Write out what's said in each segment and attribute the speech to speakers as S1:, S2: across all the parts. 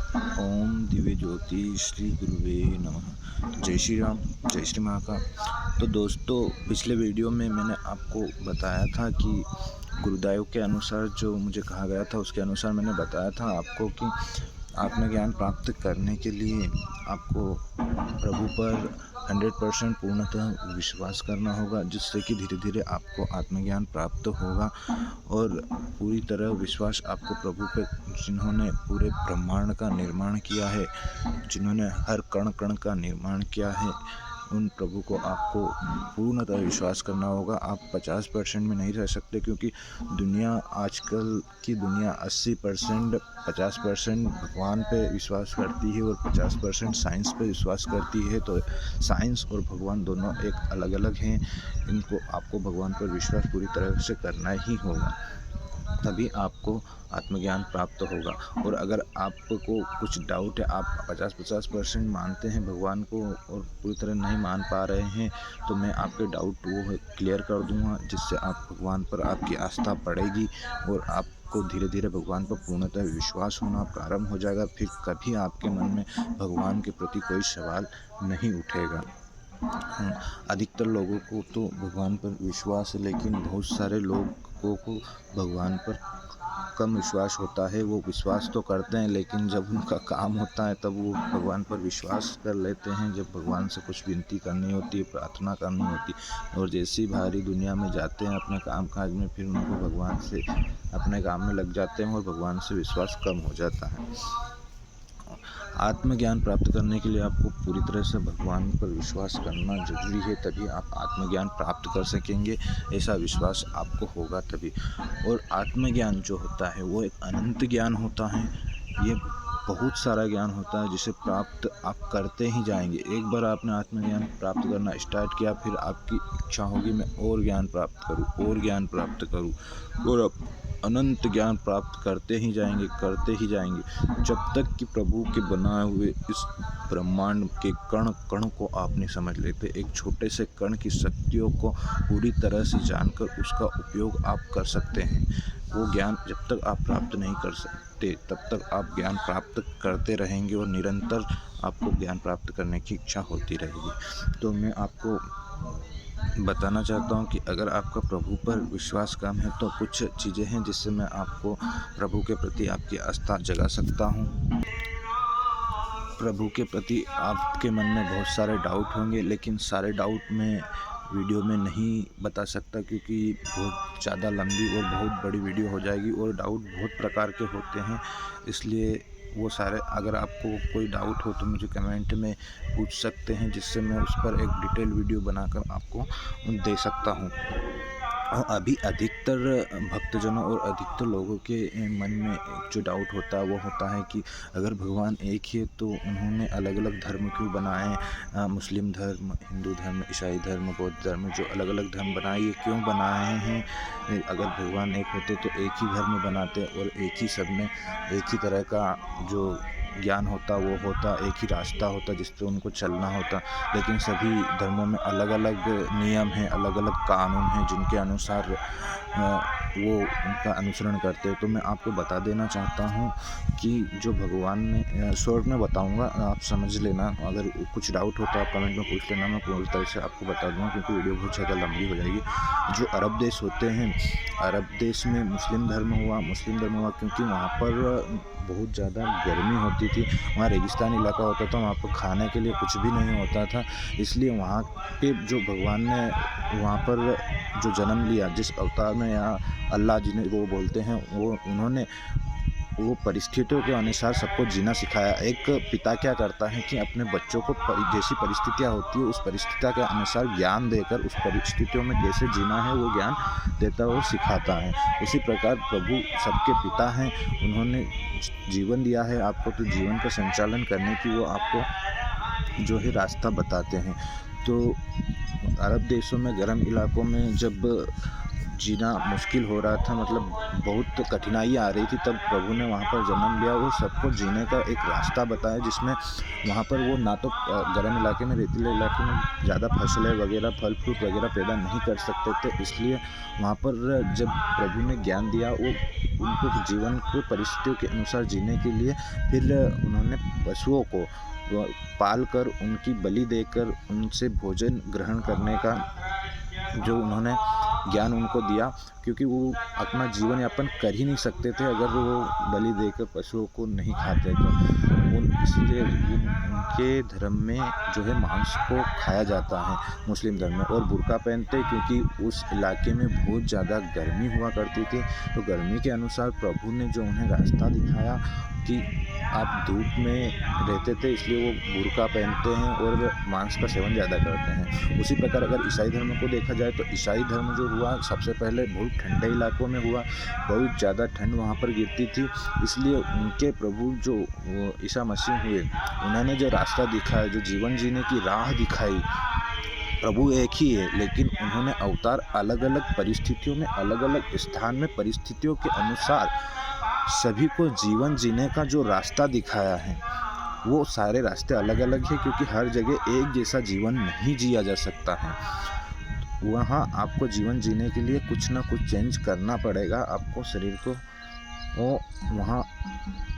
S1: ओम दिव्य ज्योति श्री गुरुवे नमः। जय श्री राम, जय श्री महाकाल। तो दोस्तों, पिछले वीडियो में मैंने आपको बताया था कि गुरुदेव के अनुसार जो मुझे कहा गया था उसके अनुसार मैंने बताया था आपको कि आत्मज्ञान प्राप्त करने के लिए आपको प्रभु पर 100% पूर्णतः विश्वास करना होगा, जिससे कि धीरे धीरे आपको आत्मज्ञान प्राप्त होगा। और पूरी तरह विश्वास आपको प्रभु पे, जिन्होंने पूरे ब्रह्मांड का निर्माण किया है, जिन्होंने हर कण कण का निर्माण किया है, उन प्रभु को आपको पूर्णतः विश्वास करना होगा। आप 50% में नहीं रह सकते, क्योंकि दुनिया, आजकल की दुनिया 80% 50% भगवान पे विश्वास करती है और 50% साइंस पे विश्वास करती है। तो साइंस और भगवान दोनों एक अलग अलग हैं। इनको आपको भगवान पर विश्वास पूरी तरह से करना ही होगा, तभी आपको आत्मज्ञान प्राप्त होगा। और अगर आपको कुछ डाउट है, आप 50% मानते हैं भगवान को और पूरी तरह नहीं मान पा रहे हैं, तो मैं आपके डाउट वो क्लियर कर दूंगा, जिससे आप भगवान पर आपकी आस्था बढ़ेगी और आपको धीरे धीरे भगवान पर पूर्णतः विश्वास होना प्रारंभ हो जाएगा। फिर कभी आपके मन में भगवान के प्रति कोई सवाल नहीं उठेगा। अधिकतर लोगों को तो भगवान पर विश्वास है, लेकिन बहुत सारे लोगों को भगवान पर कम विश्वास होता है। वो विश्वास तो करते हैं, लेकिन जब उनका काम होता है तब वो भगवान पर विश्वास कर लेते हैं। जब भगवान से कुछ विनती करनी होती है, प्रार्थना करनी होती है, और जैसी भारी दुनिया में जाते हैं अपने काम काज में, फिर उनको भगवान से अपने काम में लग जाते हैं और भगवान से विश्वास कम हो जाता है। आत्मज्ञान प्राप्त करने के लिए आपको पूरी तरह से भगवान पर विश्वास करना जरूरी है, तभी आप आत्मज्ञान प्राप्त कर सकेंगे। ऐसा विश्वास आपको होगा तभी। और आत्मज्ञान जो होता है वो एक अनंत ज्ञान होता है। ये बहुत सारा ज्ञान होता है, जिसे प्राप्त आप करते ही जाएंगे। एक बार आपने आत्मज्ञान प्राप्त करना स्टार्ट किया, फिर आपकी इच्छा होगी मैं और ज्ञान प्राप्त करूं, और ज्ञान प्राप्त करूं, और अब अनंत ज्ञान प्राप्त करते ही जाएंगे, करते ही जाएंगे, जब तक कि प्रभु के बनाए हुए इस ब्रह्मांड के कण कण को आप नहीं समझ लेते। एक छोटे से कण की शक्तियों को पूरी तरह से जानकर उसका उपयोग आप कर सकते हैं। वो ज्ञान जब तक आप प्राप्त नहीं कर सकते, तब तक आप ज्ञान प्राप्त करते रहेंगे और निरंतर आपको ज्ञान प्राप्त करने की इच्छा होती रहेगी। तो मैं आपको बताना चाहता हूँ कि अगर आपका प्रभु पर विश्वास कम है, तो कुछ चीज़ें हैं जिससे मैं आपको प्रभु के प्रति आपकी आस्था जगा सकता हूँ। प्रभु के प्रति आपके मन में बहुत सारे डाउट होंगे, लेकिन सारे डाउट मैं वीडियो में नहीं बता सकता, क्योंकि बहुत ज़्यादा लंबी और बहुत बड़ी वीडियो हो जाएगी, और डाउट बहुत प्रकार के होते हैं। इसलिए वो सारे, अगर आपको कोई डाउट हो तो मुझे कमेंट में पूछ सकते हैं, जिससे मैं उस पर एक डिटेल वीडियो बनाकर आपको दे सकता हूँ। अभी अधिकतर भक्तजनों और अधिकतर लोगों के मन में एक जो डाउट होता है वो होता है कि अगर भगवान एक ही है तो उन्होंने अलग अलग धर्म क्यों बनाए। मुस्लिम धर्म, हिंदू धर्म, ईसाई धर्म, बौद्ध धर्म, जो अलग अलग धर्म बनाए, ये क्यों बनाए हैं। अगर भगवान एक होते तो एक ही धर्म बनाते और एक ही सब में एक ही तरह का जो ज्ञान होता वो होता, एक ही रास्ता होता जिस पे उनको चलना होता। लेकिन सभी धर्मों में अलग अलग नियम हैं, अलग अलग कानून हैं, जिनके अनुसार वो उनका अनुसरण करते हैं। तो मैं आपको बता देना चाहता हूँ कि जो भगवान ने, शॉर्ट में बताऊँगा, आप समझ लेना। अगर कुछ डाउट हो तो आप कमेंट में पूछ लेना, मैं पूरी तरह से आपको बता दूँगा, क्योंकि वीडियो बहुत ज़्यादा लंबी हो जाएगी। जो अरब देश होते हैं, अरब देश में मुस्लिम धर्म हुआ क्योंकि वहाँ पर बहुत ज़्यादा गर्मी होती थी। वहाँ रेगिस्तान इलाका होता था, वहाँ पर खाने के लिए कुछ भी नहीं होता था। इसलिए वहाँ पे जो भगवान ने वहाँ पर जो जन्म लिया, जिस अवतार में, यहाँ अल्लाह जिन्हें वो बोलते हैं, वो उन्होंने वो परिस्थितियों के अनुसार सबको जीना सिखाया। एक पिता क्या करता है कि अपने बच्चों को जैसी परिस्थितियाँ होती है उस परिस्थितियों के अनुसार ज्ञान देकर उस परिस्थितियों में कैसे जीना है वो ज्ञान देता और सिखाता है। उसी प्रकार प्रभु सबके पिता हैं, उन्होंने जीवन दिया है आपको, तो जीवन का संचालन करने की वो आपको जो है रास्ता बताते हैं। तो अरब देशों में, गर्म इलाकों में जब जीना मुश्किल हो रहा था, मतलब बहुत कठिनाई आ रही थी, तब प्रभु ने वहाँ पर जन्म लिया और सबको जीने का एक रास्ता बताया, जिसमें वहाँ पर वो ना तो गर्म इलाके में, रेतीले इलाके में ज़्यादा फसलें वगैरह, फल फ्रूट वगैरह पैदा नहीं कर सकते थे। इसलिए वहाँ पर जब प्रभु ने ज्ञान दिया, वो उनको जीवन को परिस्थितियों के अनुसार जीने के लिए फिर उन्होंने पशुओं को पाल कर, उनकी बलि देकर, उनसे भोजन ग्रहण करने का जो उन्होंने ज्ञान उनको दिया, क्योंकि वो अपना जीवन यापन कर ही नहीं सकते थे अगर वो बलि देकर पशुओं को नहीं खाते तो। इसलिए उनके धर्म में जो है मांस को खाया जाता है, मुस्लिम धर्म में, और बुर्का पहनते, क्योंकि उस इलाके में बहुत ज़्यादा गर्मी हुआ करती थी। तो गर्मी के अनुसार प्रभु ने जो उन्हें रास्ता दिखाया कि आप धूप में रहते थे, इसलिए वो बुर्का पहनते हैं और मांस का सेवन ज़्यादा करते हैं। उसी प्रकार अगर ईसाई धर्म को देखा जाए तो ईसाई धर्म जो हुआ सबसे पहले बहुत ठंडे इलाकों में हुआ, बहुत ज़्यादा ठंड वहाँ पर गिरती थी, इसलिए उनके प्रभु जो ईसा मसीह हुए, उन्होंने जो रास्ता दिखाया, जो जीवन जीने की राह दिखाई, प्रभु एक ही है, लेकिन उन्होंने अवतार अलग अलग परिस्थितियों में, अलग अलग स्थान में, परिस्थितियों के अनुसार सभी को जीवन जीने का जो रास्ता दिखाया है, वो सारे रास्ते अलग अलग हैं, क्योंकि हर जगह एक जैसा जीवन नहीं जिया जा सकता है। वहाँ आपको जीवन जीने के लिए कुछ ना कुछ चेंज करना पड़ेगा, आपको शरीर को वो वहाँ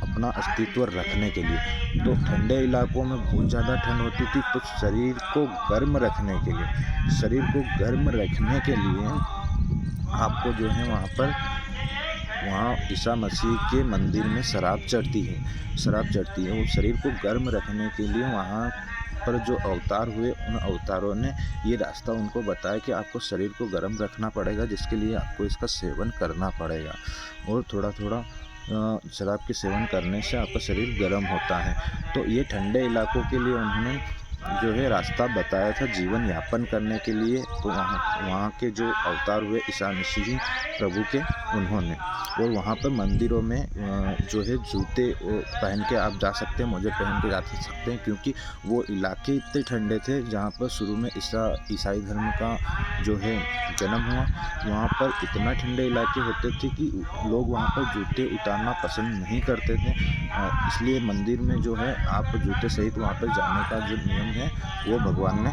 S1: अपना अस्तित्व रखने के लिए। तो ठंडे इलाकों में बहुत ज़्यादा ठंड होती थी, तो शरीर को गर्म रखने के लिए, आपको जो है वहाँ ईसा मसीह के मंदिर में शराब चढ़ती है, और शरीर को गर्म रखने के लिए वहाँ पर जो अवतार हुए, उन अवतारों ने ये रास्ता उनको बताया कि आपको शरीर को गर्म रखना पड़ेगा, जिसके लिए आपको इसका सेवन करना पड़ेगा, और थोड़ा थोड़ा शराब के सेवन करने से आपका शरीर गर्म होता है। तो ये ठंडे इलाकों के लिए उन्होंने जो है रास्ता बताया था जीवन यापन करने के लिए। तो वहाँ के जो अवतार हुए ईसा मसीह प्रभु के, उन्होंने, और वहाँ पर मंदिरों में जो है जूते पहन के आप जा सकते हैं, मोजे पहन के जा सकते हैं, क्योंकि वो इलाके इतने ठंडे थे जहाँ पर शुरू में ईसाई धर्म का जो है जन्म हुआ। वहाँ पर इतना ठंडे इलाके होते थे कि लोग वहाँ पर जूते उतारना पसंद नहीं करते थे, इसलिए मंदिर में जो है आप जूते सहित वहाँ पर जाने का जो नियम है, वो भगवान ने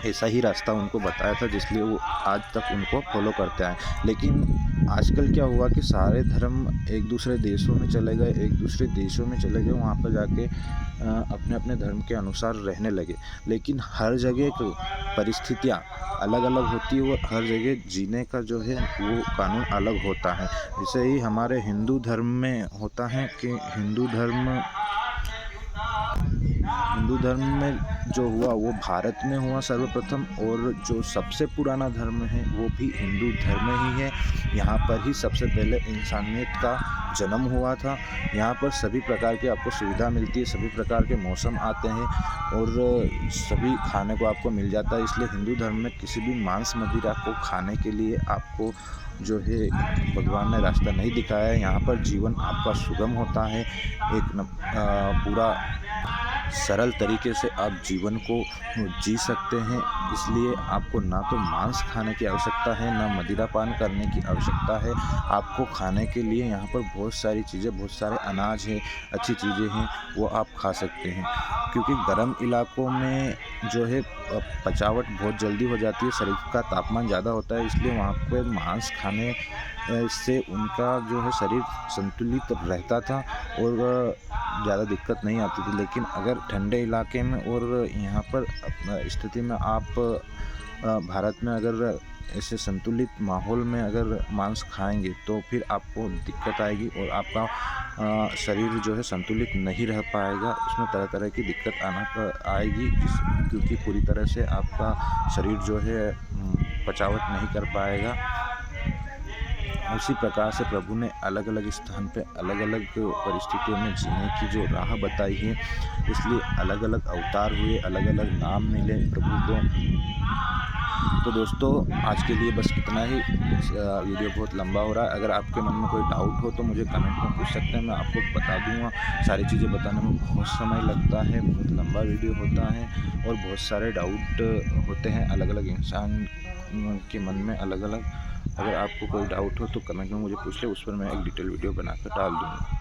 S1: ऐसा ही रास्ता उनको बताया था, जिसलिए वो आज तक उनको फॉलो करते आए। लेकिन आजकल क्या हुआ कि सारे धर्म एक दूसरे देशों में चले गए, वहाँ पर जाके अपने अपने धर्म के अनुसार रहने लगे। लेकिन हर जगह की परिस्थितियाँ अलग अलग होती है, और हर जगह जीने का जो है वो कानून अलग होता है। जैसे ही हमारे हिंदू धर्म में होता है कि हिंदू धर्म में जो हुआ वो भारत में हुआ सर्वप्रथम, और जो सबसे पुराना धर्म है वो भी हिंदू धर्म ही है। यहाँ पर ही सबसे पहले इंसानियत का जन्म हुआ था। यहाँ पर सभी प्रकार की आपको सुविधा मिलती है, सभी प्रकार के मौसम आते हैं, और सभी खाने को आपको मिल जाता है। इसलिए हिंदू धर्म में किसी भी मांस मदिरा को खाने के लिए आपको जो है भगवान ने रास्ता नहीं दिखाया है। यहाँ पर जीवन आपका सुगम होता है, पूरा सरल तरीके से आप जीवन को जी सकते हैं। इसलिए आपको ना तो मांस खाने की आवश्यकता है, ना मदिरा पान करने की आवश्यकता है। आपको खाने के लिए यहाँ पर बहुत सारी चीज़ें, बहुत सारे अनाज हैं, अच्छी चीज़ें हैं, वो आप खा सकते हैं। क्योंकि गर्म इलाकों में जो है पचावट बहुत जल्दी हो जाती है, शरीर का तापमान ज़्यादा होता है, इसलिए वहाँ पर मांस खाने से उनका जो है शरीर संतुलित रहता था और ज़्यादा दिक्कत नहीं आती थी। लेकिन अगर ठंडे इलाके में और यहाँ पर स्थिति में आप भारत में अगर ऐसे संतुलित माहौल में अगर मांस खाएंगे तो फिर आपको दिक्कत आएगी, और आपका शरीर जो है संतुलित नहीं रह पाएगा। उसमें तरह तरह की दिक्कत आएगी, क्योंकि पूरी तरह से आपका शरीर जो है पचावट नहीं कर पाएगा। उसी प्रकार से प्रभु ने अलग अलग स्थान पे अलग अलग परिस्थितियों में जीने की जो राह बताई है, इसलिए अलग अलग अवतार हुए, अलग अलग नाम मिले प्रभु को। तो दोस्तों आज के लिए बस इतना ही। वीडियो बहुत लंबा हो रहा है। अगर आपके मन में कोई डाउट हो तो मुझे कमेंट में पूछ सकते हैं, मैं आपको बता दूंगा। सारी चीज़ें बताने में बहुत समय लगता है, बहुत लंबा वीडियो होता है, और बहुत सारे डाउट होते हैं। अलग अलग इंसान के मन में अलग अलग अगर आपको कोई डाउट हो तो कमेंट में मुझे पूछ ले, उस पर मैं एक डिटेल वीडियो बनाकर डाल दूँगा।